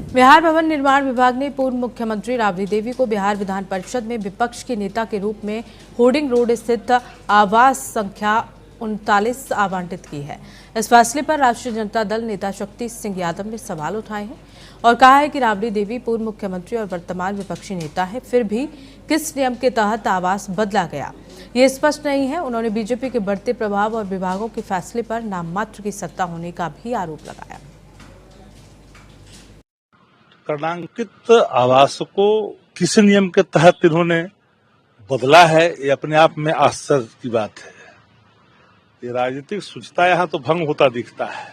बिहार भवन निर्माण विभाग ने पूर्व मुख्यमंत्री राबड़ी देवी को बिहार विधान परिषद में विपक्ष के नेता के रूप में होर्डिंग रोड स्थित आवास संख्या 39 आवंटित की है। इस फैसले पर राष्ट्रीय जनता दल नेता शक्ति सिंह यादव ने सवाल उठाए हैं और कहा है कि राबड़ी देवी पूर्व मुख्यमंत्री और वर्तमान विपक्षी नेता है, फिर भी किस नियम के तहत आवास बदला गया ये स्पष्ट नहीं है। उन्होंने बीजेपी के बढ़ते प्रभाव और विभागों के फैसले पर नाम मात्र की सत्ता होने का भी आरोप लगाया। कर्णांकित आवास को किस नियम के तहत इन्होंने बदला है, ये अपने आप में आश्चर्य की बात है। ये राजनीतिक शुचिता यहाँ तो भंग होता दिखता है।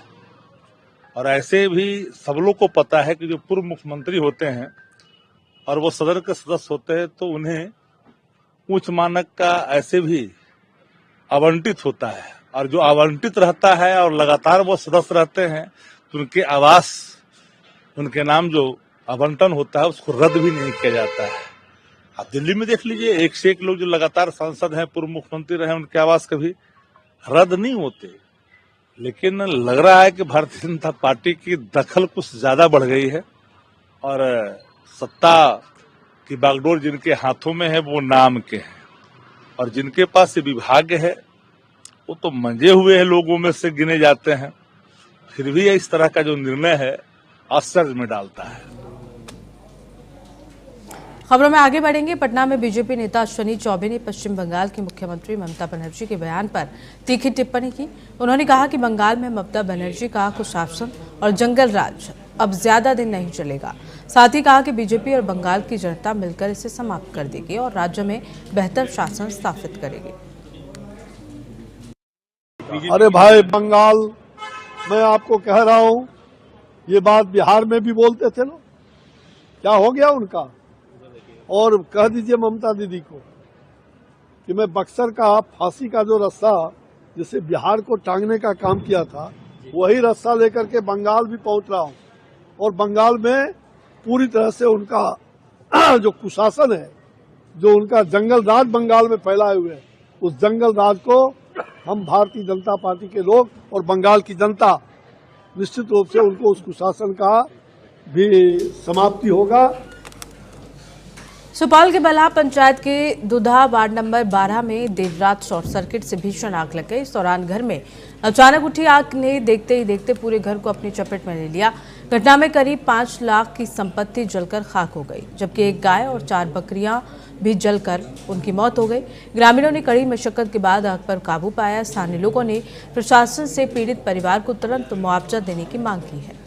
और ऐसे भी सब लोग को पता है कि जो पूर्व मुख्यमंत्री होते हैं और वो सदन के सदस्य होते हैं तो उन्हें उच्च मानक का ऐसे भी आवंटित होता है, और जो आवंटित रहता है और लगातार वो सदस्य रहते हैं तो उनके आवास, उनके नाम जो आवंटन होता है उसको रद्द भी नहीं किया जाता है। आप दिल्ली में देख लीजिए, एक से एक लोग जो लगातार सांसद हैं, पूर्व मुख्यमंत्री रहे, उनके आवास कभी रद्द नहीं होते। लेकिन लग रहा है कि भारतीय जनता पार्टी की दखल कुछ ज्यादा बढ़ गई है और सत्ता की बागडोर जिनके हाथों में है वो नाम के हैं, और जिनके पास ये विभाग है वो तो मंजे हुए हैं लोगों में से गिने जाते हैं। फिर भी इस तरह का जो निर्णय है आश्चर्य में डालता है। खबरों में आगे बढ़ेंगे। पटना में बीजेपी नेता अश्विनी चौबे ने पश्चिम बंगाल की मुख्यमंत्री ममता बनर्जी के बयान पर तीखी टिप्पणी की। उन्होंने कहा कि बंगाल में ममता बनर्जी का कुशासन और जंगल राज अब ज्यादा दिन नहीं चलेगा। साथ ही कहा कि बीजेपी और बंगाल की जनता मिलकर इसे समाप्त कर देगी और राज्य में बेहतर शासन स्थापित करेगी। अरे भाई, बंगाल, मैं आपको कह रहा हूं, ये बात बिहार में भी बोलते थे ना, क्या हो गया उनका? और कह दीजिए ममता दीदी को कि मैं बक्सर का फांसी का जो रास्ता जिसे बिहार को टांगने का काम किया था, वही रास्ता लेकर के बंगाल भी पहुंच रहा हूं। और बंगाल में पूरी तरह से उनका जो कुशासन है, जो उनका जंगल राज बंगाल में फैलाए हुए है, उस जंगल राज को हम भारतीय जनता पार्टी के लोग और बंगाल की जनता निश्चित रूप से उनको उस कुशासन का भी समाप्ति होगा। सुपौल के बलहा पंचायत के दुधा वार्ड नंबर 12 में देर रात शॉर्ट सर्किट से भीषण आग लग गई। इस दौरान घर में अचानक उठी आग ने देखते ही देखते पूरे घर को अपनी चपेट में ले लिया। घटना में करीब 5 लाख की संपत्ति जलकर खाक हो गई, जबकि एक गाय और 4 बकरियां भी जलकर उनकी मौत हो गई। ग्रामीणों ने कड़ी मशक्कत के बाद आग पर काबू पाया। स्थानीय लोगों ने प्रशासन से पीड़ित परिवार को तुरंत मुआवजा देने की मांग की है।